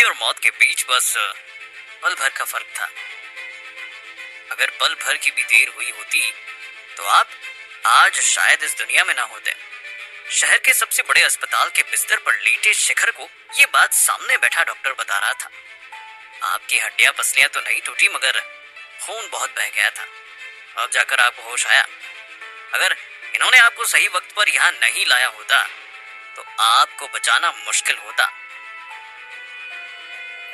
और मौत के बीच बस पल भर का फर्क था। अगर पल भर की भी देर हुई होती तो आप आज शायद इस दुनिया में ना होते। शहर के सबसे बड़े अस्पताल के बिस्तर पर लेटे शिखर को ये बात सामने बैठा डॉक्टर बता रहा था। आपकी हड्डियां पसलियां तो नहीं टूटी, मगर खून बहुत बह गया था। अब जाकर आपको होश आया। अगर इन्होंने आपको सही वक्त पर यहाँ नहीं लाया होता तो आपको बचाना मुश्किल होता।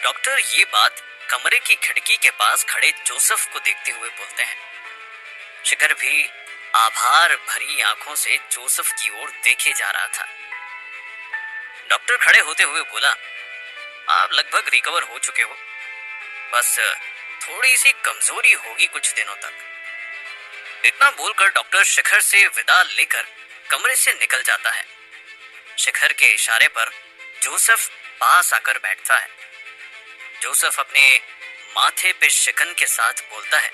डॉक्टर ये बात कमरे की खिड़की के पास खड़े जोसेफ को देखते हुए बोलते हैं। शिखर भी आभार भरी आंखों से जोसेफ की ओर देखे जा रहा था। डॉक्टर खड़े होते हुए बोला, आप लगभग रिकवर हो चुके हो, बस थोड़ी सी कमजोरी होगी कुछ दिनों तक। इतना बोलकर डॉक्टर शिखर से विदा लेकर कमरे से निकल जाता है। शिखर के इशारे पर जोसेफ पास आकर बैठता है। जोसेफ अपने माथे पे शिकन के साथ बोलता है,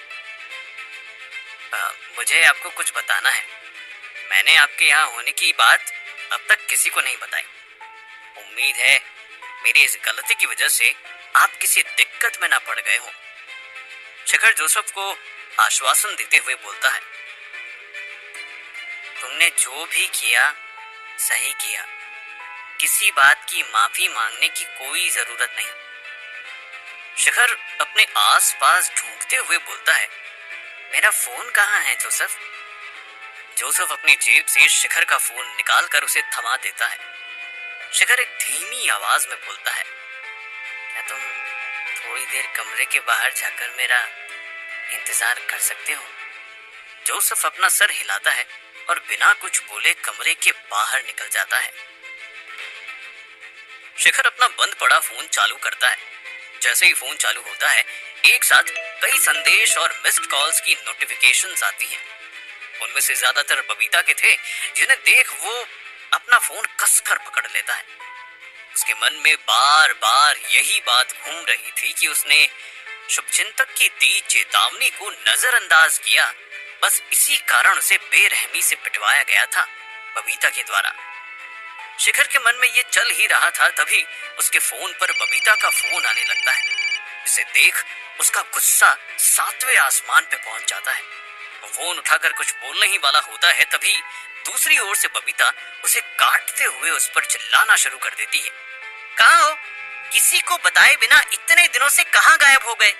मुझे आपको कुछ बताना है। मैंने आपके यहाँ होने की बात अब तक किसी को नहीं बताई। उम्मीद है मेरी इस गलती की वजह से आप किसी दिक्कत में ना पड़ गए हो। शिखर जोसेफ को आश्वासन देते हुए बोलता है, तुमने जो भी किया सही किया, किसी बात की माफी मांगने की कोई जरूरत नहीं। शिखर अपने आसपास ढूंढते हुए बोलता है, मेरा फोन कहाँ है जोसेफ? जोसेफ अपनी जेब से शिखर का फोन निकालकर उसे थमा देता है। शिखर एक धीमी आवाज में बोलता है, क्या तुम थोड़ी देर कमरे के बाहर जाकर मेरा इंतजार कर सकते हो? जोसेफ अपना सर हिलाता है और बिना कुछ बोले कमरे के बाहर निकल जाता है। शिखर अपना बंद पड़ा फोन चालू करता है। जैसे ही फोन चालू होता है, एक साथ कई संदेश और मिस्ड कॉल्स की नोटिफिकेशंस आती हैं। उनमें से ज्यादातर बबीता के थे, जिन्हें देख वो अपना फोन कसकर पकड़ लेता है। उसके मन में बार बार यही बात घूम रही थी कि उसने शुभचिंतक की दी चेतावनी को नजरअंदाज किया। बस इसी कारण उसे बेरहमी से पिटवाया गया था बबीता के द्वारा। शिखर के मन में ये चल ही रहा था, तभी उसके फोन पर बबीता का फोन आने लगता है। इसे देख उसका गुस्सा सातवें आसमान पे पहुंच जाता है। वो फोन उठाकर कुछ बोलने ही वाला होता है, तभी दूसरी ओर से बबीता उसे काटते हुए उस पर चिल्लाना शुरू कर देती है। कहाँ हो? किसी को बताए बिना इतने दिनों से कहाँ गायब हो गए?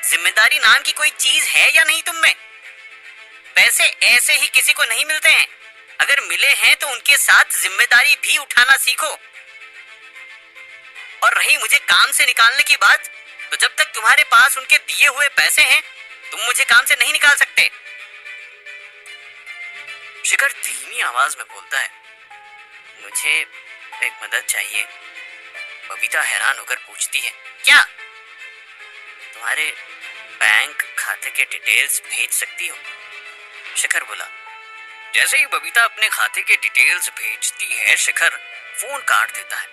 जिम्मेदारी नाम की कोई चीज है या नहीं तुम में? पैसे ऐसे ही किसी को नहीं मिलते हैं। अगर मिले हैं तो उनके साथ जिम्मेदारी भी उठाना सीखो। और रही मुझे काम से निकालने की बात, तो जब तक तुम्हारे पास उनके दिए हुए पैसे हैं, तुम मुझे काम से नहीं निकाल सकते। शिखर धीमी आवाज में बोलता है, मुझे एक मदद चाहिए। बबीता हैरान होकर पूछती है, क्या? तुम्हारे बैंक खाते के डिटेल्स भेज सकती हो? शिखर बोला। जैसे ही बबीता अपने खाते के डिटेल्स भेजती है, शिखर फोन काट देता है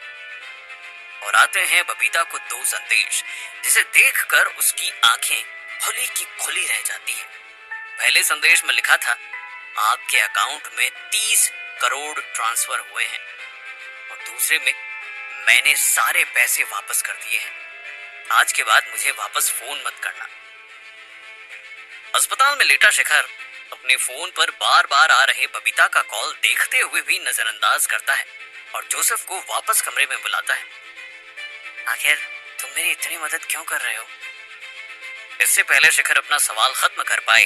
और आते हैं बबीता को दो संदेश, जिसे देखकर उसकी आंखें खुली की खुली रह जाती हैं। पहले संदेश में लिखा था, आपके अकाउंट में 30 करोड़ ट्रांसफर हुए हैं, और दूसरे में, मैंने सारे पैसे वापस कर दिए हैं। आज के बाद मुझे वापस फोन मत करना। अस्पताल में लेटा शिखर अपने फोन पर बार बार आ रहे बबीता का कॉल देखते हुए भी नजरअंदाज करता है और जोसेफ को वापस कमरे में बुलाता है। आखिर तुम मेरी इतनी मदद क्यों कर रहे हो? इससे पहले शिखर अपना सवाल खत्म कर पाए,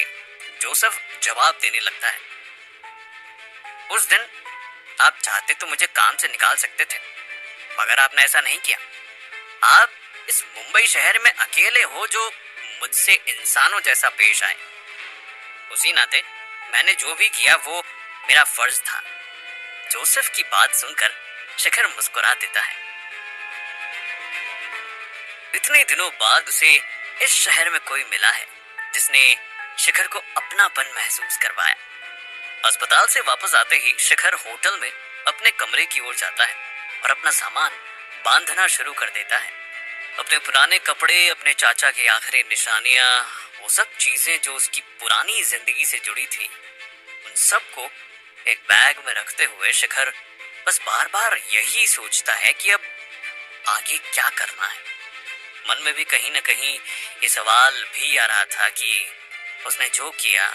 जोसेफ जवाब देने लगता है। उस दिन आप चाहते तो मुझे काम से निकाल सकते थे, मगर आपने ऐसा नहीं किया। आप इस मुंबई शहर में अकेले हो जो मुझसे इंसानों जैसा पेश आए। उसी नाते मैंने जो भी किया वो मेरा फर्ज था। जोसेफ की बात सुनकर शिखर मुस्कुरा देता है। इतने दिनों बाद उसे इस शहर में कोई मिला है जिसने शिखर को अपनापन महसूस करवाया। अस्पताल से वापस आते ही शिखर होटल में अपने कमरे की ओर जाता है और अपना सामान बांधना शुरू कर देता है। अपने पुराने कपड़े, अपने चाचा की आखिरी निशानियां, वो सब चीजें जो उसकी पुरानी जिंदगी से जुड़ी थी, उन सबको एक बैग में रखते हुए शिखर बस बार बार यही सोचता है कि अब आगे क्या करना है। मन में भी कहीं न कहीं ये सवाल भी आ रहा था कि उसने जो किया,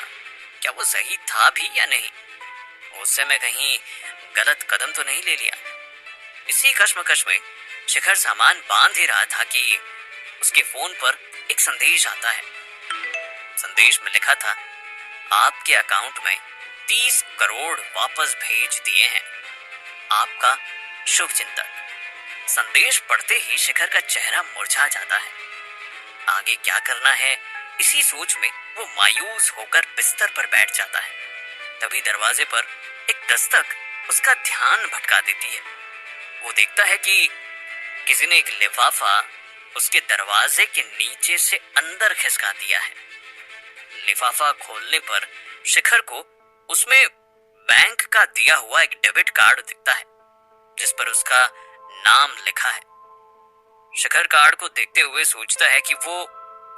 क्या वो सही था भी या नहीं? उससे मैं कहीं गलत कदम तो नहीं ले लिया? इसी कश्मकश में शिखर सामान बांध ही रहा था कि उसके फोन पर एक संदेश आता है। संदेश में लिखा था, आपके अकाउंट में 30 करोड़ वापस भेज दिए हैं, आपका शुभ चिंतक। संदेश पढ़ते ही शिखर का चेहरा मुरझा जाता है। आगे क्या करना है, इसी सोच में वो मायूस होकर बिस्तर पर बैठ जाता है। तभी दरवाजे पर एक दस्तक उसका ध्यान भटका देती है। वो देखता है कि किसी ने एक लिफाफा उसके दरवाजे के नीचे से अंदर खिसका दिया है। लिफाफा खोलने पर शिखर को उसमें बैंक का दिया हुआ एक डेबिट कार्ड दिखता है, जिस पर उसका नाम लिखा है। शिखर कार्ड को देखते हुए सोचता है कि वो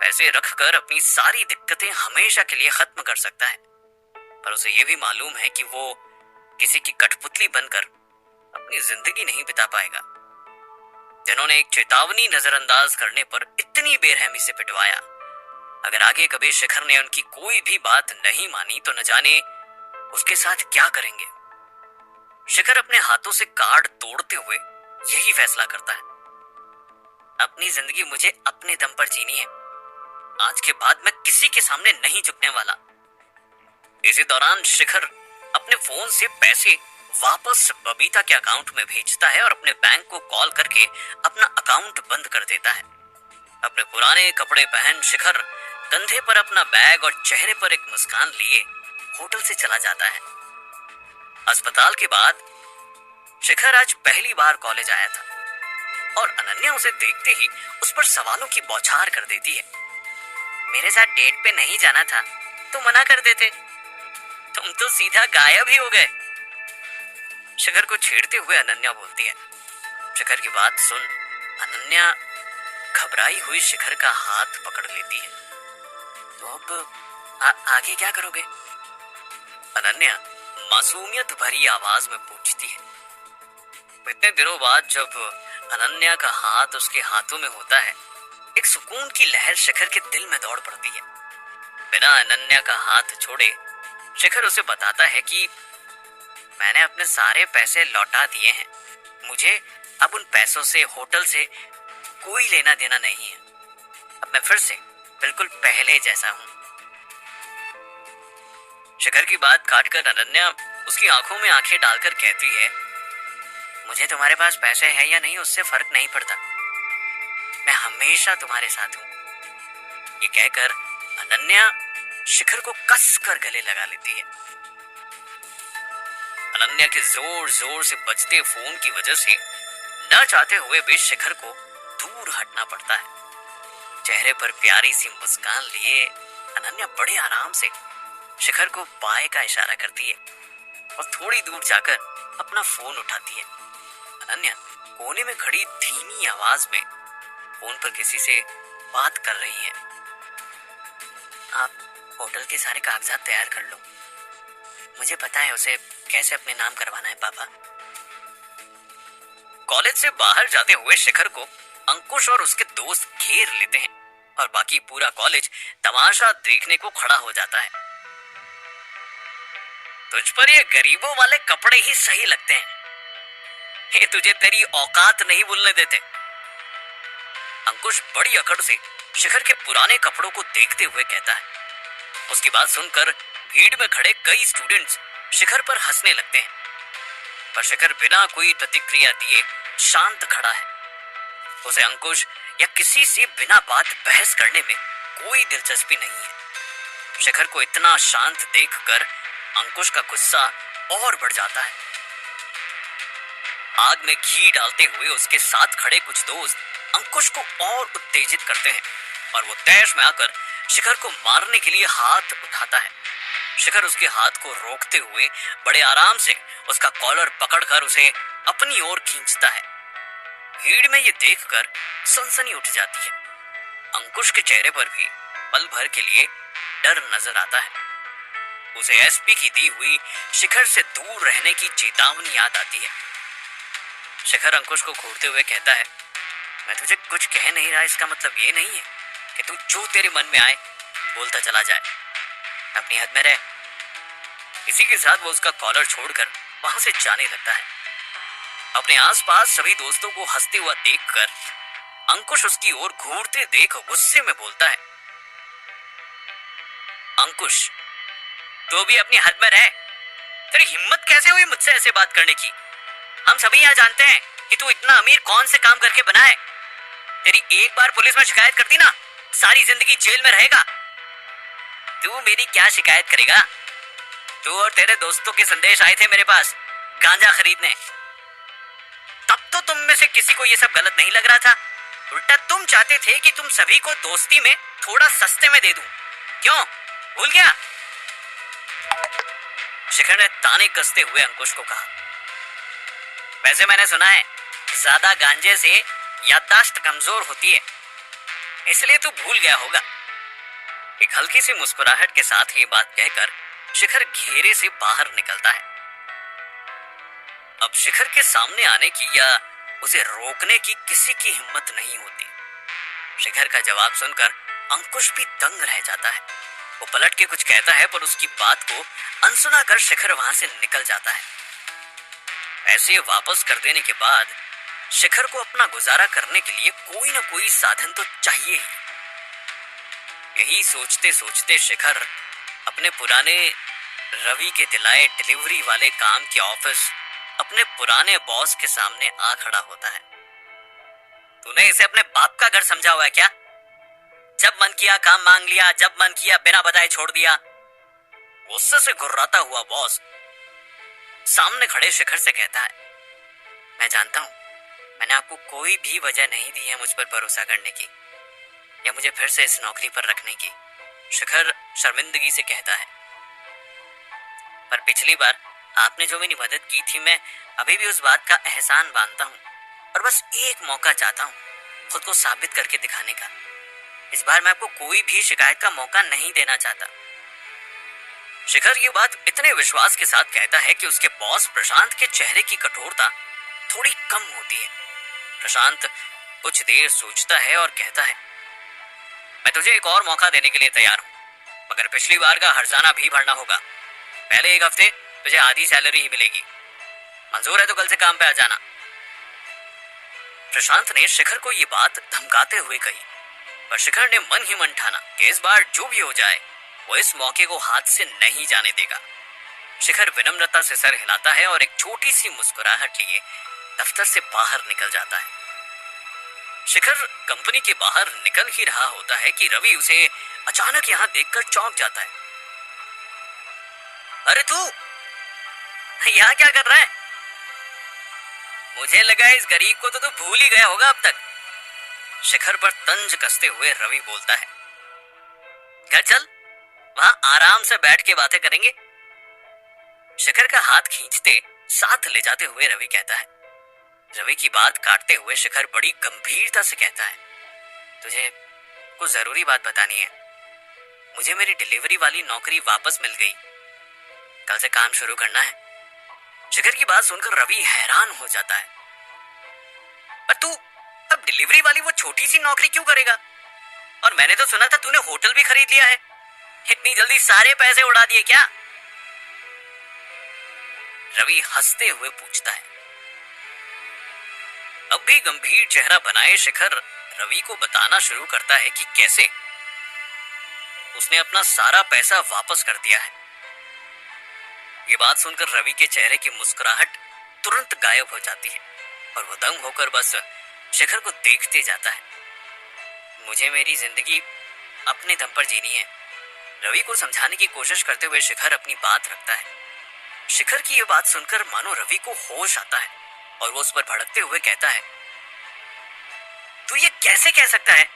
पैसे रखकर अपनी सारी दिक्कतें हमेशा के लिए खत्म कर सकता है, पर उसे यह भी मालूम है कि वो किसी की कठपुतली बनकर अपनी जिंदगी नहीं बिता पाएगा, जिन्होंने एक चेतावनी नजरअंदाज करने पर इतनी बेरहमी से पिटवाया। अगर आगे कभी शिखर ने उनकी कोई भी बात नहीं मानी तो न जाने उसके साथ क्या करेंगे। शिखर अपने हाथों से कार्ड तोड़ते हुए यही फैसला करता है, अपनी जिंदगी मुझे अपने दम पर जीनी है। आज के बाद मैं किसी के सामने नहीं झुकने वाला। इसी दौरान शिखर अपने फोन से पैसे वापस बबीता के अकाउंट में भेजता है और अपने बैंक को कॉल करके अपना अकाउंट बंद कर देता है। अपने पुराने कपड़े पहन शिखर कंधे पर अपना बैग और चेहरे पर एक मुस्कान लिए होटल से चला जाता है। अस्पताल के बाद शिखर आज पहली बार कॉलेज आया था और अनन्या उसे देखते ही उस पर सवालों की बौछार कर देती है। मेरे साथ डेट पे नहीं जाना था तो मना कर देते, तुम तो सीधा गायब ही हो गए। शिखर को छेड़ते हुए अनन्या बोलती है। शिखर की बात सुन अनन्या घबराई हुई शिखर का हाथ पकड़ लेती है। तो अब आगे क्या करोगे? अनन्या मासूमियत भरी आवाज में पूछती है। इतने दिनों बाद जब अनन्या का हाथ उसके हाथों में होता है, एक सुकून की लहर शिखर के दिल में दौड़ पड़ती है। बिना अनन्या का हाथ छोड़े शिखर उसे बताता है कि मैंने अपने सारे पैसे लौटा दिए हैं, मुझे अब उन पैसों से होटल से कोई लेना देना नहीं है। अब मैं फिर से बिल्कुल पहले जैसा हूं। शिखर की बात काटकर अनन्या उसकी आंखों में आंखें डालकर कहती है, मुझे तुम्हारे पास पैसे हैं या नहीं उससे फर्क नहीं पड़ता, मैं हमेशा तुम्हारे साथ हूं। ये कहकर अनन्या शिखर को कस कर गले लगा लेती है। अनन्या के जोर जोर से बजते फोन की वजह से न चाहते हुए भी शिखर को दूर हटना पड़ता है। चेहरे पर प्यारी सी मुस्कान लिए अनन्या बड़े आराम से शिखर को बाय का इशारा करती है और थोड़ी दूर जाकर अपना फोन उठाती है। अनन्या कोने में खड़ी धीमी आवाज में फोन पर किसी से बात कर रही है। आप होटल के सारे कागजात तैयार कर लो, मुझे पता है उसे कैसे अपने नाम करवाना है पापा। कॉलेज से बाहर जाते हुए शिखर को अंकुश और उसके दोस्त घेर लेते हैं और बाकी पूरा कॉलेज तमाशा देखने को खड़ा हो जाता है। तुझ पर ये गरीबों वाले कपड़े ही सही लगते हैं, ये तुझे तेरी औकात नहीं भूलने देते। अंकुश बड़ी अकड़ से शिखर के पुराने कपड़ों को देखते हुए कहता है। उसकी बात सुनकर भीड़ में खड़े कई स्टूडेंट्स शिखर पर हंसने लगते हैं, पर शिखर बिना कोई प्रतिक्रिया दिए शांत खड़ा है। उसे अंकुश या किसी से बिना बात बहस करने में कोई दिलचस्पी नहीं है। शिखर को इतना शांत देखकर अंकुश का गुस्सा और बढ़ जाता है। आग में घी डालते हुए उसके साथ खड़े कुछ दोस्त अंकुश को और उत्तेजित करते हैं और वो तैश में आकर शिखर को मारने के लिए हाथ उठाता है। शिखर उसके हाथ को रोकते हुए बड़े आराम से उसका कॉलर पकड़कर उसे अपनी ओर खींचता है। भीड़ में ये देखकर सनसनी उठ जाती है। अंकुश के चेहरे पर भी पल भर के लिए डर नजर आता है। उसे एसपी की दी हुई शिखर से दूर रहने की चेतावनी याद आती है। शिखर अंकुश को घूरते हुए कहता है, मैं तुझे कुछ कह नहीं रहा, इसका मतलब ये नहीं है कि तू जो तेरे मन में आए बोलता चला जाए। अपनी हद में रह। इसी के साथ वो उसका कॉलर छोड़कर वहां से जाने लगता है। अपने आसपास सभी दोस्तों को हंसते हुआ देखकर अंकुश उसकी ओर घूरते देख गुस्से में बोलता है, अंकुश, तू भी अपनी हद में रह। तेरी हिम्मत कैसे हुई मुझसे ऐसे बात करने की? हम सभी यहाँ जानते हैं कि तू इतना अमीर कौन से काम करके बना है। तेरी एक बार पुलिस में शिकायत करती ना, सारी जिंदगी जेल में रहेगा। तू मेरी क्या शिकायत करेगा? तू और तेरे दोस्तों के संदेश आए थे मेरे पास गांजा खरीदने। तब तो तुम में से किसी को ये सब गलत नहीं लग रहा था। उल्टा तुम चाहते थे कि तुम सभी को दोस्ती में थोड़ा सस्ते में दे दूं। क्यों? भूल गया? शिखर ने ताने कसते हुए अंकुश को कहा, वैसे मैंने सुना है ज्यादा गांजे से याददाश्त कमजोर होती है, इसलिए तू भूल गया होगा। एक हल्की सी मुस्कुराहट के साथ ये बात कहकर शिखर घेरे से बाहर निकलता है। अब शिखर के सामने आने की या उसे रोकने की किसी की हिम्मत नहीं होती। शिखर का जवाब सुनकर अंकुश भी दंग रह जाता है। वो पलट के कुछ कहता है पर उसकी बात को अनसुना कर शिखर वहां से निकल जाता है। ऐसे वापस कर देने के बाद शिखर को अपना गुजारा करने के लिए कोई ना कोई साधन तो चाहिए ही। यही सोचते सोचते शिखर अपने पुराने रवि के दिलाए डिलीवरी वाले काम के ऑफिस अपने पुराने बॉस के सामने आ खड़ा होता है। तूने इसे अपने बाप का घर समझा हुआ है क्या? जब मन किया काम मांग लिया, जब मन किया बिना बताए छोड़ दिया। गुस्से से घुर्राता हुआ बॉस सामने खड़े शिखर से कहता है, मैं जानता हूं मैंने आपको कोई भी वजह नहीं दी है मुझ पर भरोसा करने की या मुझे फिर से इस नौकरी पर रखने की। शिखर शर्मिंदगी से कहता है, पर पिछली बार आपने जो मेरी मदद की थी, मैं अभी भी उस बात का एहसान मानता हूँ और बस एक मौका चाहता हूँ खुद को साबित करके दिखाने का। इस बार मैं आपको कोई भी शिकायत का मौका नहीं देना चाहता। शिखर ये बात इतने विश्वास के साथ कहता है कि उसके बॉस प्रशांत के चेहरे की कठोरता थोड़ी कम होती है। प्रशांत कुछ देर सोचता है और कहता है, मैं तुझे एक और मौका देने के लिए तैयार हूँ, मगर पिछली बार का हर्जाना भी भरना होगा। पहले एक हफ्ते तुझे आधी सैलरी ही मिलेगी। मंजूर है तो कल से काम पे आ जाना। प्रशांत ने शिखर को ये बात धमकाते हुए कही, पर शिखर ने मन ही मन ठाना कि इस बार जो भी हो जाए वो इस मौके को हाथ से नहीं जाने देगा। शिखर विनम्रता से सर हिलाता है और एक छोटी सी मुस्कुराहट लिए दफ्तर से बाहर निकल जाता है। शिखर कंपनी के बाहर निकल ही रहा होता है कि रवि उसे अचानक यहाँ देखकर चौंक जाता है। अरे तू यहाँ क्या कर रहा है? मुझे लगा इस गरीब को तो तू भूल ही गया होगा अब तक। शिखर पर तंज कसते हुए रवि बोलता है, घर चल, वहां आराम से बैठ के बातें करेंगे। शिखर का हाथ खींचते साथ ले जाते हुए रवि कहता है। रवि की बात काटते हुए शिखर बड़ी गंभीरता से कहता है, तुझे कुछ जरूरी बात बतानी है। मुझे मेरी डिलीवरी वाली नौकरी वापस मिल गई, कल से काम शुरू करना है। शिखर की बात सुनकर रवि हैरान हो जाता है, पर तू अब डिलीवरी वाली वो छोटी सी नौकरी क्यों करेगा? और मैंने तो सुना था तूने होटल भी खरीद लिया है। इतनी जल्दी सारे पैसे उड़ा दिए क्या? रवि हंसते हुए पूछता है। अब भी गंभीर चेहरा बनाए शिखर रवि को बताना शुरू करता है कि कैसे उसने अपना सारा पैसा वापस कर दिया है। ये बात सुनकर रवि के चेहरे की मुस्कुराहट तुरंत गायब हो जाती है और वो दंग होकर बस शिखर को देखते जाता है। मुझे मेरी जिंदगी अपने दम पर जीनी है। रवि को समझाने की कोशिश करते हुए शिखर अपनी बात रखता है। शिखर की यह बात सुनकर मानो रवि को होश आता है और वो उस पर भड़कते हुए कहता है, तू ये कैसे कह सकता है?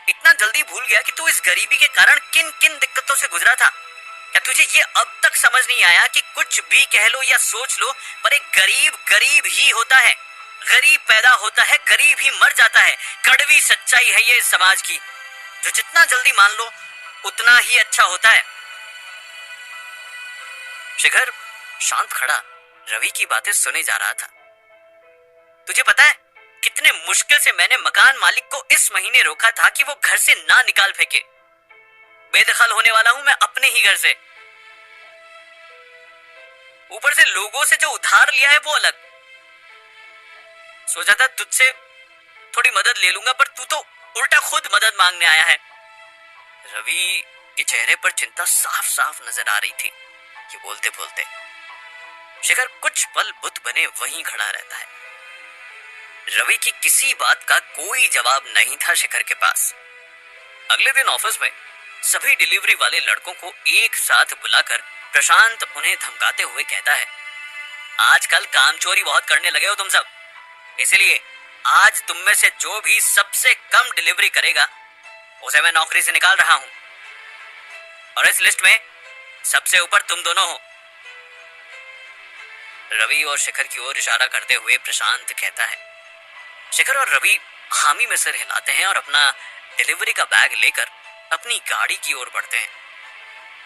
इतना जल्दी भूल गया कि तू इस गरीबी के कारण किन किन दिक्कतों से गुजरा था। क्या तुझे ये अब तक समझ नहीं आया कि कुछ भी कह लो या सोच लो, पर एक गरीब गरीब ही होता है। गरीब पैदा होता है, गरीब ही मर जाता है। कड़वी सच्चाई है ये इस समाज की, जो जितना जल्दी मान लो उतना ही अच्छा होता है। शिखर शांत खड़ा रवि की बातें सुने जा रहा था। तुझे पता है कितने मुश्किल से मैंने मकान मालिक को इस महीने रोका था कि वो घर से ना निकाल फेंके। बेदखल होने वाला हूं मैं अपने ही घर से, ऊपर से लोगों से जो उधार लिया है वो अलग। सोचा था तुझसे थोड़ी मदद ले लूंगा, पर तू तो उल्टा खुद मदद मांगने आया है। रवि के चेहरे पर चिंता साफ साफ नजर आ रही थी। ये बोलते बोलते शिखर कुछ पल बुत बने वहीं खड़ा रहता है। रवि की किसी बात का कोई जवाब नहीं था शिखर के पास। अगले दिन ऑफिस में सभी डिलीवरी वाले लड़कों को एक साथ बुलाकर प्रशांत उन्हें धमकाते हुए कहता है, आजकल काम चोरी बहुत करने लगे हो तुम सब, इसलिए आज तुम में से जो भी सबसे कम डिलीवरी करेगा उसे मैं नौकरी से निकाल रहा हूं, और इस लिस्ट में सबसे ऊपर तुम दोनों हो। रवि और शिखर की ओर इशारा करते हुए प्रशांत कहता है। शिखर और रवि हामी में सिर हिलाते हैं और अपना डिलीवरी का बैग लेकर अपनी गाड़ी की ओर बढ़ते हैं।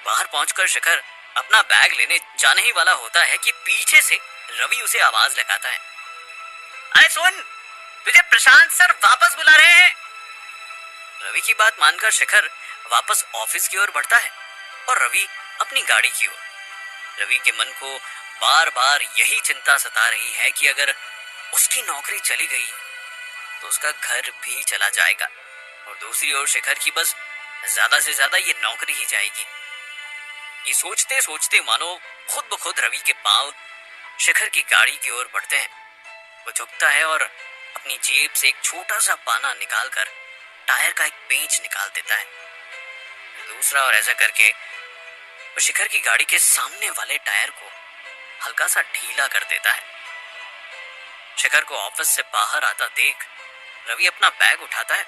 बाहर पहुंचकर शिखर अपना बैग लेने जाने ही वाला होता है कि पीछे से रवि उसे आवाज लगाता है, अरे सुन, तुझे प्रशांत सर वापस बुला रहे हैं। रवि की बात मानकर शिखर वापस ऑफिस की ओर बढ़ता है और रवि अपनी गाड़ी की ओर। रवि के मन को बार बार यही चिंता सता रही है कि अगर उसकी नौकरी चली गई तो उसका घर भी चला जाएगा, और दूसरी ओर शिखर की बस ज्यादा से ज्यादा ये नौकरी ही जाएगी। ये सोचते सोचते मानो खुद ब खुद रवि के पांव शिखर की गाड़ी की ओर बढ़ते हैं। वो झुकता है और अपनी जेब से एक छोटा सा पाना निकालकर टायर का एक पेंच निकाल देता है, दूसरा, और ऐसा करके वो शिखर की गाड़ी के सामने वाले टायर को हल्का सा ढीला कर देता है। शिखर को ऑफिस से बाहर आता देख रवि अपना बैग उठाता है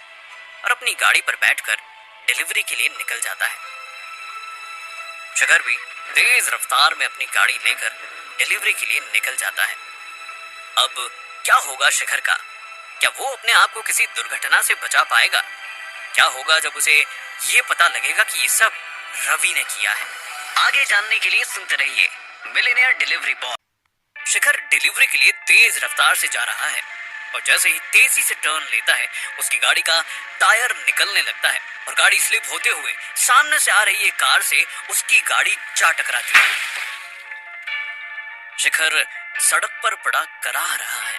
और अपनी गाड़ी पर बैठकर डिलीवरी के लिए निकल जाता है। शिखर भी तेज रफ्तार में अपनी गाड़ी लेकर डिलीवरी के लिए निकल जाता है। अब क्या होगा शिखर का? क्या वो अपने आप को किसी दुर्घटना से बचा पाएगा? क्या होगा जब उसे ये पता लगेगा कि ये सब रवि ने किया है? आगे जानने के लिए सुनते रहिए मिलियनेयर डिलीवरी बॉय। शिखर डिलीवरी के लिए तेज रफ्तार से जा रहा है और जैसे ही तेजी से टर्न लेता है उसकी गाड़ी का टायर निकलने लगता है और गाड़ी स्लिप होते हुए सामने से आ रही एक कार से उसकी गाड़ी जा टकराती है। शिखर सड़क पर पड़ा कराह रहा है।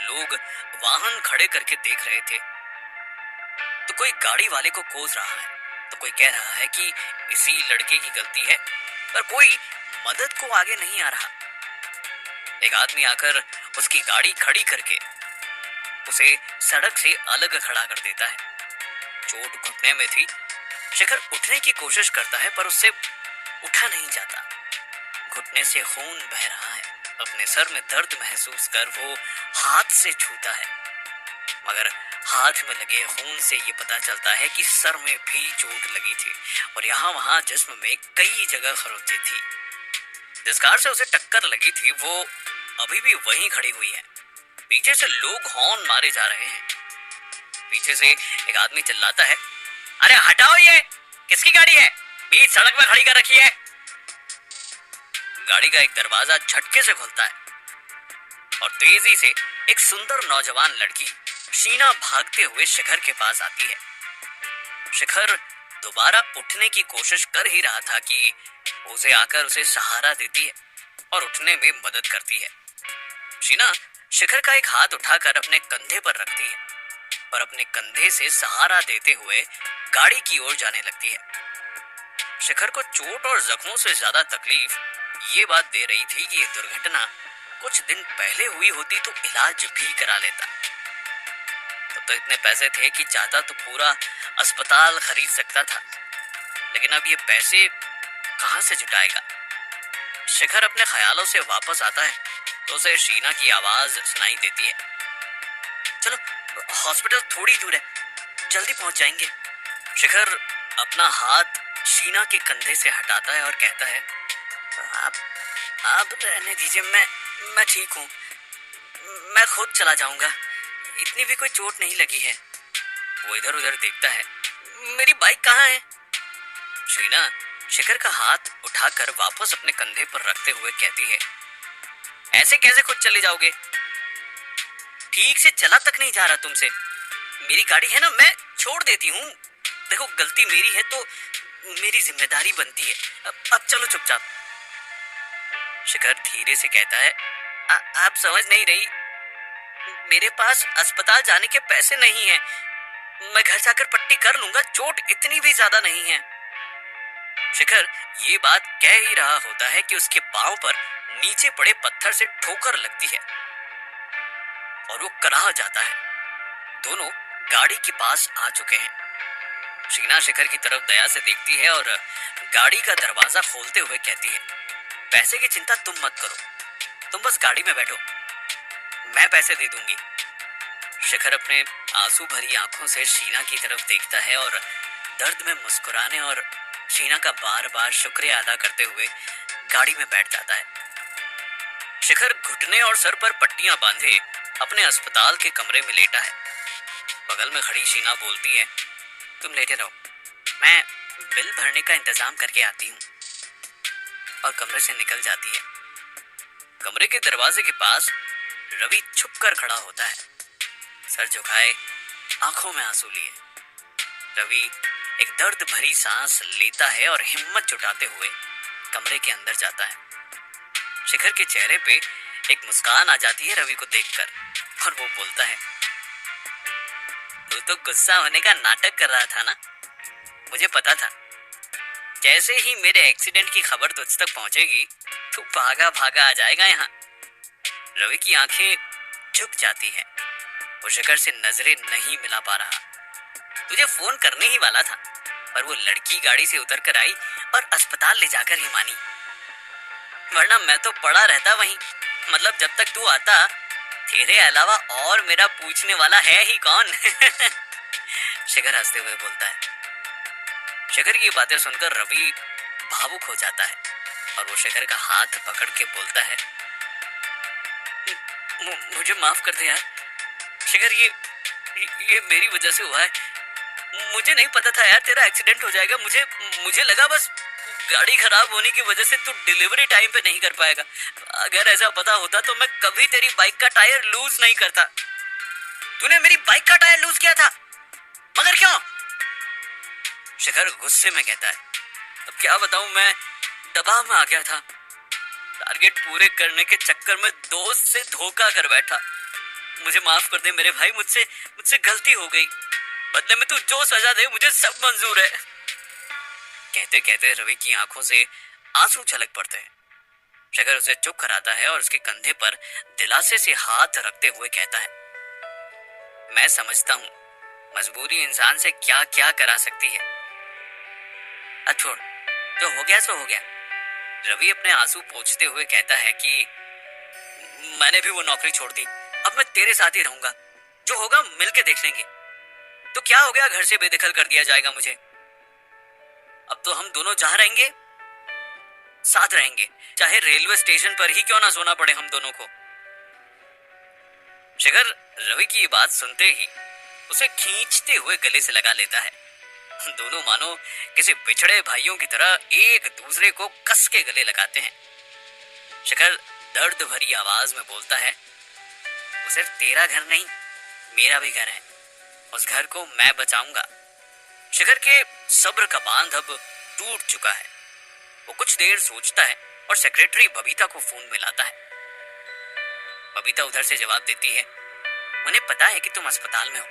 लोग वाहन खड़े करके देख रहे थे, तो कोई गाड़ी वाले को कोस रहा है, तो कोई कह रहा है कि इसी लड़के की गलती है, पर कोई मदद को आगे नहीं आ रहा। एक आदमी आकर उसकी गाड़ी खड़ी करके उसे सड़क से अलग खड़ा कर देता है। चोट घुटने में थी। शिखर उठने की कोशिश करता है पर उससे उठा नहीं जाता। घुटने से खून बह रहा है। अपने सर में दर्द महसूस कर वो हाथ से छूता है, मगर हाथ में लगे खून से ये पता चलता है कि सर में भी चोट लगी थी और यहाँ वहां जिस्म में कई जगह खरोंचे थी। जिस कार से उसे टक्कर लगी थी वो अभी भी वहीं खड़ी हुई है। पीछे से लोग हॉर्न मारे जा रहे हैं। पीछे से एक आदमी चिल्लाता है, अरे हटाओ, ये किसकी गाड़ी है? बीच सड़क में खड़ी कर रखी है। गाड़ी का एक दरवाजा झटके से खुलता है और तेजी से एक सुंदर नौजवान लड़की शीना भागते हुए शिखर के पास आती है। शिखर दोबारा उठने की कोशिश कर ही रहा था कि उसे आकर उसे सहारा देती है और उठने में मदद करती है। शीना शिखर का एक हाथ उठाकर अपने कंधे पर रखती है और अपने कंधे से सहारा देते हुए गाड़ी की ओर जाने लगती है। शिखर को चोट और जख्मों से ज्यादा तकलीफ ये बात दे रही थी कि ये दुर्घटना कुछ दिन पहले हुई होती तो इलाज भी करा लेता। तब तो इतने पैसे थे कि चाहता तो पूरा अस्पताल खरीद सकता था, लेकिन अब ये पैसे कहां से जुटाएगा? शिखर अपने ख्यालों से वापस आता है तो उसे शीना की आवाज सुनाई देती है, चलो हॉस्पिटल थोड़ी दूर है, जल्दी पहुंच जाएंगे। शिखर अपना हाथ शीना के कंधे से हटाता है और कहता है, आप रहने दीजिए, मैं ठीक हूँ, मैं खुद चला जाऊंगा, इतनी भी कोई चोट नहीं लगी है। वो इधर उधर देखता है, मेरी बाइक कहाँ है? शीना शिखर का हाथ उठाकर वापस अपने कंधे पर रखते हुए कहती है, ऐसे कैसे खुद चले जाओगे? ठीक से चला तक नहीं जा रहा तुमसे। मेरी गाड़ी है ना, मैं छोड़ देती हूँ। देखो गलती मेरी है तो मेरी जिम्मेदारी बनती है। अब चलो चुपचाप। शिखर धीरे से कहता है, आप समझ नहीं रही, मेरे पास अस्पताल जाने के पैसे नहीं है। मैं घर जाकर पट्टी कर लूंगा, चोट इतनी भी ज्यादा नहीं है। शिखर ये बात कह ही रहा होता है कि उसके पांव पर नीचे पड़े पत्थर से ठोकर लगती है और वो कराह जाता है। दोनों गाड़ी के पास आ चुके हैं। शीना शिखर की तरफ दया से देखती है और गाड़ी का दरवाजा खोलते हुए कहती है, पैसे की चिंता तुम मत करो, तुम बस गाड़ी में बैठो, मैं पैसे दे दूंगी। शिखर अपने आंसू भरी आंखों से शीना की तरफ देखता है और दर्द में मुस्कुराने और शीना का बार बार शुक्रिया अदा करते हुए गाड़ी में बैठ जाता है। शिखर घुटने और सर पर पट्टियां बांधे अपने अस्पताल के कमरे में लेटा है। बगल में खड़ी शीना बोलती है, तुम लेटे रहो, मैं बिल भरने का इंतजाम करके आती हूँ, और कमरे से निकल जाती है। कमरे के दरवाजे के पास रवि छुपकर खड़ा होता है, सर झुकाए, आंखों में आंसू लिए। रवि एक दर्द भरी सांस लेता है और हिम्मत जुटाते हुए कमरे के अंदर जाता है। शिखर के चेहरे पे एक मुस्कान आ जाती है रवि को देखकर, और वो बोलता है, तू तो गुस्सा होने का नाटक कर रहा था ना, मुझे पता था। जैसे ही मेरे एक्सीडेंट की खबर तुझ तक पहुंचेगी, तू भागा भागा आ जाएगा यहाँ। रवि की आंखें झुक जाती हैं, वो शिखर से नजरें नहीं मिला पा रहा। तुझे फोन करने ही वाला था, पर वो लड़की गाड़ी से उतर कर आई और अस्पताल ले जाकर ही मानी, वरना मैं तो पड़ा रहता वहीं। मतलब जब तक तू आता, तेरे अलावा और मेरा पूछने वाला है ही कौन। शिखर हंसते हुए बोलता है। शिखर की बातें सुनकर रवि भावुक हो जाता है और वो शिखर का हाथ पकड़ के बोलता है, मुझे माफ कर दे यार शिखर, ये मेरी वजह से हुआ है। मुझे नहीं पता था यार तेरा एक्सीडेंट हो जाएगा। मुझे लगा बस गाड़ी खराब होने की वजह से तू डिलीवरी टाइम पे नहीं कर पाएगा। अगर ऐसा पता होता तो मैं कभी तेरी बाइक का टायर लूज नहीं करता। तूने मेरी बाइक का टायर लूज किया था, मगर क्यों? शिखर गुस्से में कहता है, अब क्या बताऊं, मैं दबाव में आ गया था। टारगेट पूरे करने के चक्कर में दोस्त से धोखा कर बैठा। मुझे माफ कर दे मेरे भाई, मुझसे गलती हो गई। बदले में तू जो सजा दे मुझे सब मंजूर है। कहते कहते रवि की आंखों से आंसू छलक पड़ते हैं। शिखर उसे चुप कराता है और उसके कंधे पर दिलासे से हाथ रखते हुए कहता है, मैं समझता हूँ मजबूरी इंसान से क्या क्या करा सकती है। अब छोड़, जो हो गया सो हो गया। रवि अपने आंसू पोंछते हुए कहता है कि मैंने भी वो नौकरी छोड़ दी, अब मैं तेरे साथ ही रहूंगा। जो होगा मिलके देख लेंगे। तो क्या हो गया, घर से बेदखल कर दिया जाएगा मुझे। अब तो हम दोनों जहां रहेंगे साथ रहेंगे, चाहे रेलवे स्टेशन पर ही क्यों ना सोना पड़े हम दोनों को। शिखर रवि की ये बात सुनते ही उसे खींचते हुए गले से लगा लेता है। दोनों मानो किसी बिछड़े भाइयों की तरह एक दूसरे को कस के गले लगाते हैं। शिखर दर्द भरी आवाज में बोलता है, वो सिर्फ तेरा घर नहीं, मेरा भी घर है। उस घर को मैं बचाऊंगा। शिखर के सब्र का बांध अब टूट चुका है। वो कुछ देर सोचता है और सेक्रेटरी बबीता को फोन मिलाता है। बबीता उधर से जवाब देती है, उन्हें पता है कि तुम अस्पताल में हो,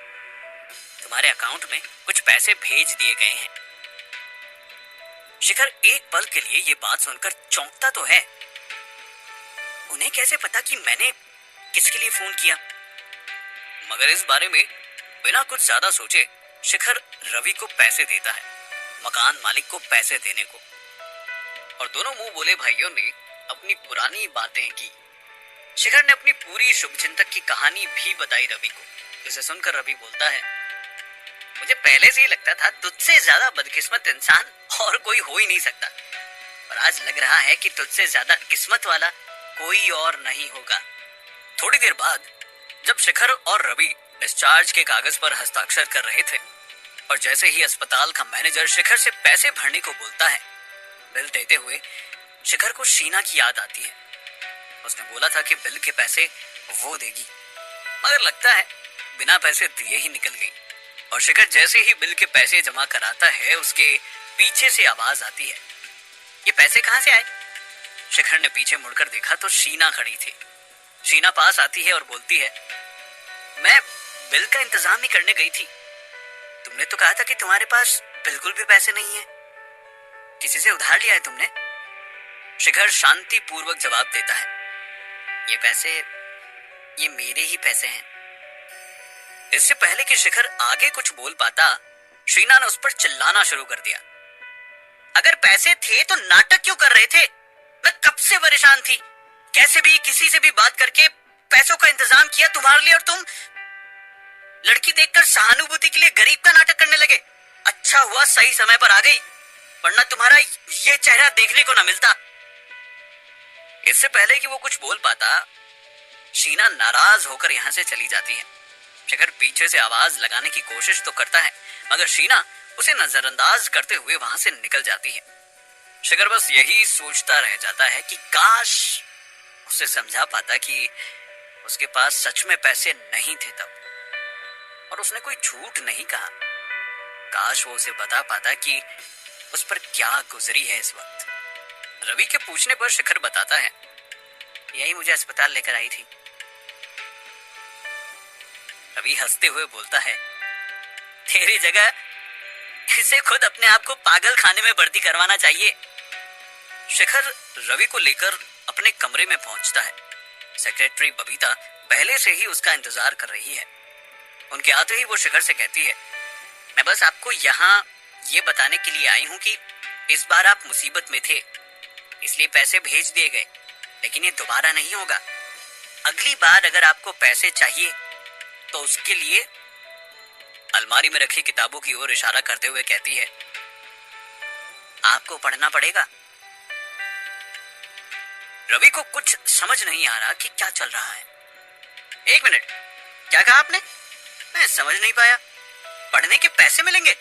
तुम्हारे अकाउंट में कुछ पैसे भेज दिए गए हैं। शिखर एक पल के लिए ये बात सुनकर चौंकता तो है। उन्हें कैसे पता कि मैंने किसके लिए फोन किया? मगर इस बारे में बिना कुछ ज्यादा सोचे शिखर रवि को पैसे देता है, मकान मालिक को पैसे देने को। और दोनों मुंह बोले भाइयों ने अपनी पुरानी बातें की। शिखर ने अपनी पूरी शुभचिंतक की कहानी भी बताई रवि को, जिसे सुनकर रवि बोलता है, मुझे पहले से ही लगता था तुझसे ज्यादा बदकिस्मत इंसान और कोई हो ही नहीं सकता, और आज लग रहा है कि तुझसे ज्यादा किस्मत वाला कोई और नहीं होगा। थोड़ी देर बाद जब शिखर और रवि डिस्चार्ज के कागज पर हस्ताक्षर कर रहे थे और जैसे ही अस्पताल का मैनेजर शिखर से पैसे भरने को बोलता है, बिल देते हुए शिखर को शीना की याद आती है। उसने बोला था कि बिल के पैसे वो देगी। मगर लगता है बिना पैसे दिए ही निकल गई। और शिखर जैसे ही बिल के पैसे जमा कराता है, उसके पीछे से आवाज आती है, ये पैसे कहाँ से आए? शिखर ने पीछे मुड़कर देखा तो शीना खड़ी थी। शीना पास आती है और बोलती है, मैं बिल का इंतजाम ही करने गई थी। तुमने तो कहा था कि तुम्हारे पास बिल्कुल भी पैसे नहीं है। किसी से उधार लिया है तुमने? शिखर शांति पूर्वक जवाब देता है, ये पैसे, ये मेरे ही पैसे हैं। इससे पहले कि शिखर आगे कुछ बोल पाता, शीना ने उस पर चिल्लाना शुरू कर दिया, अगर पैसे थे तो नाटक क्यों कर रहे थे? मैं कब से परेशान थी, कैसे भी किसी से भी बात करके पैसों का इंतजाम किया तुम्हारे लिए, और तुम लड़की देखकर सहानुभूति के लिए गरीब का नाटक करने लगे। अच्छा हुआ सही समय पर आ गई, वरना तुम्हारा ये चेहरा देखने को ना मिलता। इससे पहले कि वो कुछ बोल पाता, शीना नाराज होकर यहां से चली जाती है। शिखर पीछे से आवाज लगाने की कोशिश तो करता है, मगर शीना उसे नजरअंदाज करते हुए वहां से निकल जाती है। शिखर बस यही सोचता रह जाता है कि काश उसे समझा पाता कि उसके पास सच में पैसे नहीं थे तब, और उसने कोई झूठ नहीं कहा। काश वो उसे बता पाता कि उस पर क्या गुजरी है इस वक्त। रवि के पूछने पर शिखर बताता है, यही मुझे अस्पताल लेकर आई थी। रवि हंसते हुए बोलता है, तेरी जगह इसे खुद अपने आप को पागल खाने में भर्ती करवाना चाहिए। शिखर रवि को लेकर अपने कमरे में पहुंचता है। सेक्रेटरी बबीता पहले से ही उसका इंतजार कर रही है। उनके आते ही वो शिखर से कहती है, मैं बस आपको यहाँ ये बताने के लिए आई हूँ कि इस बार आप मुसीबत में थे, इसलिए पैसे भेज दिए गए, लेकिन ये दोबारा नहीं होगा। अगली बार अगर आपको पैसे चाहिए तो उसके लिए अलमारी में रखी किताबों की ओर इशारा करते हुए कहती है, आपको पढ़ना पड़ेगा। रवि को कुछ समझ नहीं आ रहा कि क्या चल रहा है। एक मिनट, क्या कहा आपने? मैं समझ नहीं पाया। पढ़ने के पैसे मिलेंगे?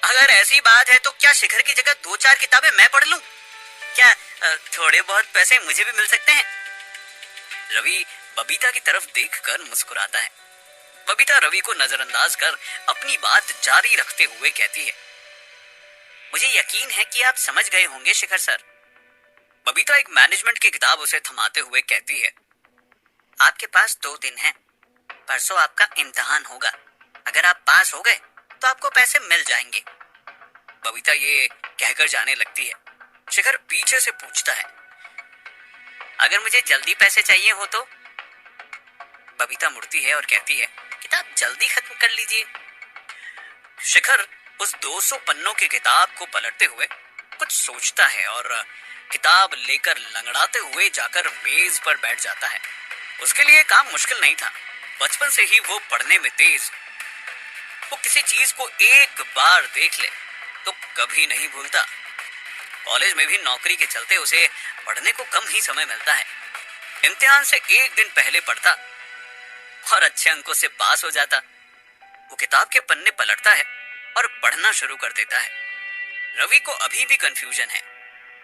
अगर ऐसी बात है तो क्या शिखर की जगह 2-4 किताबें मैं पढ़ लूं? क्या थोड़े बहुत पैसे मुझे भी मिल सकते हैं? रवि बबीता की तरफ देखकर मुस्कुराता है। बबीता रवि को नजरअंदाज कर अपनी बात जारी रखते हुए कहती है, मुझे यकीन है कि आप समझ गए होंगे शिखर सर। बबीता एक मैनेजमेंट की किताब उसे थमाते हुए कहती है, आपके पास 2 दिन हैं। परसों आपका इम्तिहान होगा। अगर आप पास हो गए तो आपको पैसे मिल जाएंगे। बबीता ये कहकर जाने लगती है। शिखर पीछे से पूछता है, अगर मुझे जल्दी पैसे चाहिए हो तो? बबीता मुड़ती है और कहती है, किताब जल्दी खत्म कर लीजिए। शिखर उस 200 पन्नों की किताब को पलटते हुए कुछ सोचता है और किताब लेकर लंगड़ाते हुए जाकर मेज पर बैठ जाता है। उसके लिए काम मुश्किल नहीं था। बचपन से ही वो पढ़ने में तेज। वो किसी चीज को एक बार देख ले तो कभी नहीं भूलता। कॉलेज में भी नौकरी के चलते उसे पढ़ने को कम ही समय मिलता है। इम्तिहान से एक दिन पहले पढ़ता और अच्छे अंकों से पास हो जाता। वो किताब के पन्ने पलटता है और पढ़ना शुरू कर देता है। रवि को अभी भी कंफ्यूजन है।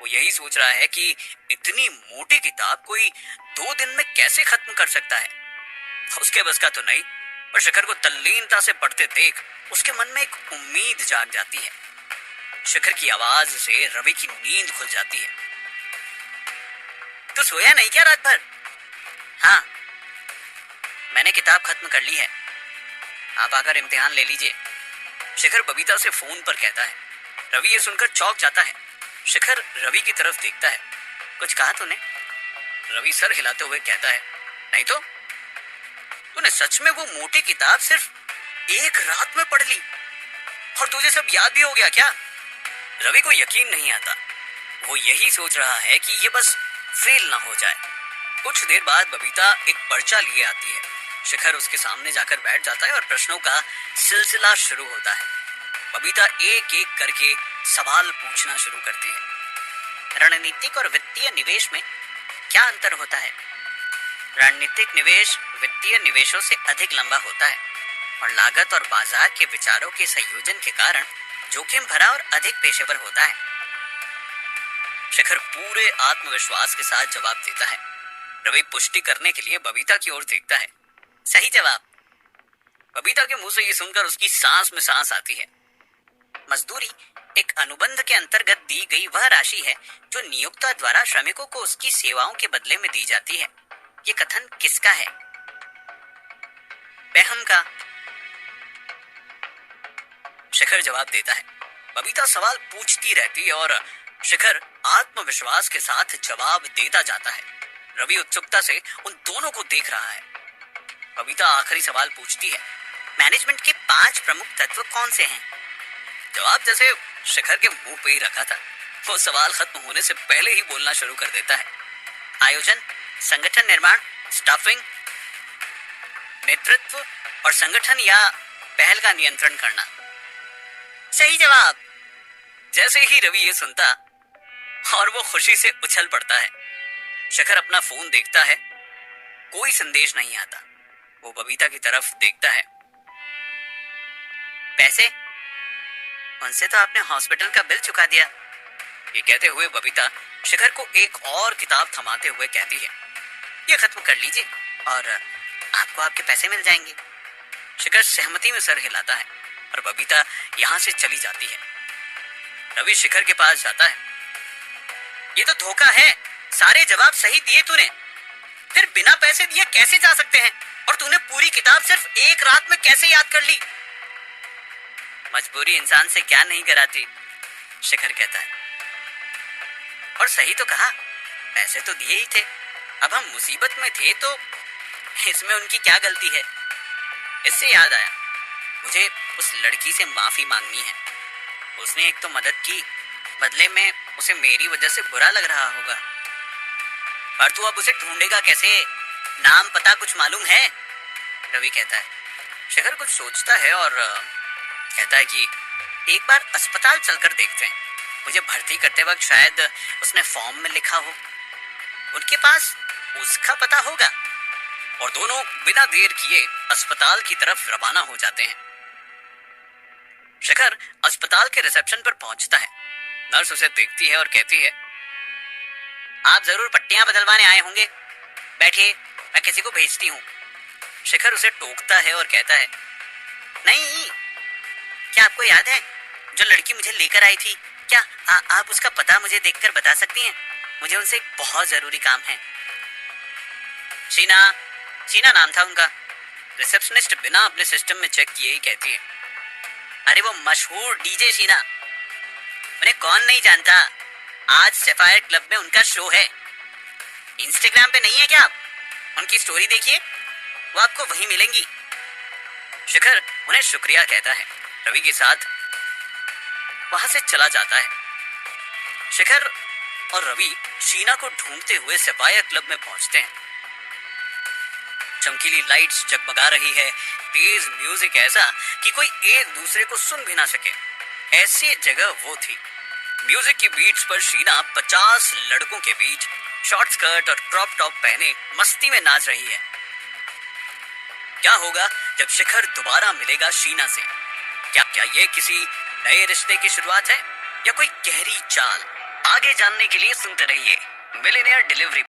वो यही सोच रहा है कि इतनी मोटी किताब कोई 2 दिन में कैसे खत्म कर सकता है। उसके बस का तो नहीं, पर शिखर को तल्लीनता से पढ़ते देख उसके मन में एक उम्मीद जाग जाती है। शिखर की आवाज से रवि की नींद खुल जाती है। तो सोया नहीं क्या रात भर? हाँ, मैंने किताब खत्म कर ली है। आप आकर इम्तिहान ले लीजिए। शिखर बबीता से फोन पर कहता है। रवि ये सुनकर चौंक जाता है। शिखर रवि की तरफ देखता है। कुछ कहा तूने? रवि सर हिलाते हुए कहता है, नहीं तो। तूने सच में वो मोटी किताब सिर्फ एक रात में पढ़ ली और तुझे सब याद भी हो गया क्या? रवि को यकीन नहीं आता। वो यही सोच रहा है कि ये बस फेल ना हो जाए। कुछ देर बाद बबीता एक पर्चा लिए आती है। शिखर उसके सामने जाकर बैठ जाता है और प्रश्नों का सिलसिला शुरू होता है। बबीता एक एक करके सवाल पूछना शुरू करती है। रणनीतिक और वित्तीय निवेश में क्या अंतर होता है? रणनीतिक निवेश वित्तीय निवेशों से अधिक लंबा होता है और लागत और बाजार के विचारों के संयोजन के कारण जोखिम भरा और अधिक पेशेवर होता है। शिखर पूरे आत्मविश्वास के साथ जवाब देता है। रवि पुष्टि करने के लिए बबीता की ओर देखता है। सही जवाब। बबीता के मुंह से ये सुनकर उसकी सांस में सांस आती है। मजदूरी एक अनुबंध के अंतर्गत दी गई वह राशि है जो नियोक्ता द्वारा श्रमिकों को उसकी सेवाओं के बदले में दी जाती है। ये कथन किसका है? बेहम का। शिखर जवाब देता है। बबीता सवाल पूछती रहती है और शिखर आत्मविश्वास के साथ जवाब देता जाता है। रवि उत्सुकता से उन दोनों को देख रहा है। बबीता आखिरी सवाल पूछती है, मैनेजमेंट के 5 प्रमुख तत्व कौन से हैं? जवाब जैसे शिखर के मुंह पे ही रखा था, वो सवाल खत्म होने से पहले ही बोलना शुरू कर देता है। आयोजन, संगठन निर्माण, स्टाफिंग, नेतृत्व और संगठन या पहल का नियंत्रण करना। सही जवाब। जैसे ही रवि ये सुनता और वो खुशी से उछल पड़ता है। शिखर अपना फोन देखता है, कोई संदेश नहीं आता। वो बबीता की तरफ देखता है। पैसे? उनसे तो आपने हॉस्पिटल का बिल चुका दिया। ये कहते हुए बबीता शिखर को एक और किताब थमाते हुए कहती है, ये खत्म कर लीजिए और आपको आपके पैसे मिल जाएंगे। शिखर सहमति में सर हिलाता है और बबीता यहां से चली जाती है। रवि शिखर के पास जाता है। ये तो धोखा है, सारे जवाब सही दिए तूने, फिर बिना पैसे दिए कैसे जा सकते हैं? और तूने पूरी किताब सिर्फ एक रात में कैसे याद कर ली? मजबूरी इंसान से क्या नहीं कराती, शिखर कहता है। और सही तो कहा, पैसे तो दिए ही थे, अब हम मुसीबत में थे तो इसमें उनकी क्या गलती है? इससे याद आया, मुझे उस लड़की से माफी मांगनी है। उसने एक तो मदद की, बदले में उसे मेरी वजह से बुरा लग रहा होगा। पर तू अब उसे ढूंढेगा कैसे? नाम पता कुछ मालूम है? रवि कहता है। शिखर कुछ सोचता है और कहता है कि एक बार अस्पताल चलकर देखते हैं। मुझे भर्ती करते वक्त शायद उसने फॉर्म में लिखा हो, उनके पास उसका पता होगा। और दोनों बिना देर किए अस्पताल की तरफ रवाना हो जाते हैं। शिखर अस्पताल के रिसेप्शन पर पहुंचता है। नर्स उसे देखती है और कहती है, आप जरूर पट्टियां बदलवाने आए होंगे, बैठिए, मैं किसी को भेजती हूँ। शिखर उसे टोकता है और कहता है, नहीं, क्या आपको याद है जो लड़की मुझे लेकर आई थी? क्या आप उसका पता मुझे देखकर बता सकती हैं? मुझे उनसे एक बहुत जरूरी काम है। शीना नाम था उनका। रिसेप्शनिस्ट बिना अपने सिस्टम में चेक किए ही कहती है, अरे वो मशहूर डीजे शीना, उन्हें कौन नहीं जानता? आज सफायर क्लब में उनका शो है। इंस्टाग्राम पे नहीं है क्या आप? उनकी स्टोरी देखिए, वो आपको वहीं मिलेंगी। शिखर उन्हें शुक्रिया कहता है, रवि के साथ वहां से चला जाता है। शिखर और रवि शीना को ढूंढते हुए सफायर क्लब में पहुंचते हैं। चमकीली लाइट्स जगमगा रही है, तेज म्यूजिक ऐसा कि कोई एक दूसरे को सुन भी ना सके, ऐसी जगह वो थी। म्यूजिक की बीट्स पर शीना 50 लड़कों के बीच शॉर्ट स्कर्ट और क्रॉप टॉप पहने मस्ती में नाच रही है। क्या होगा जब शिखर दोबारा मिलेगा शीना से? क्या ये किसी नए रिश्ते की शुरुआत है या कोई गहरी चाल? आगे जानने के लिए सुनते रहिए मिलेनियर डिलीवरी।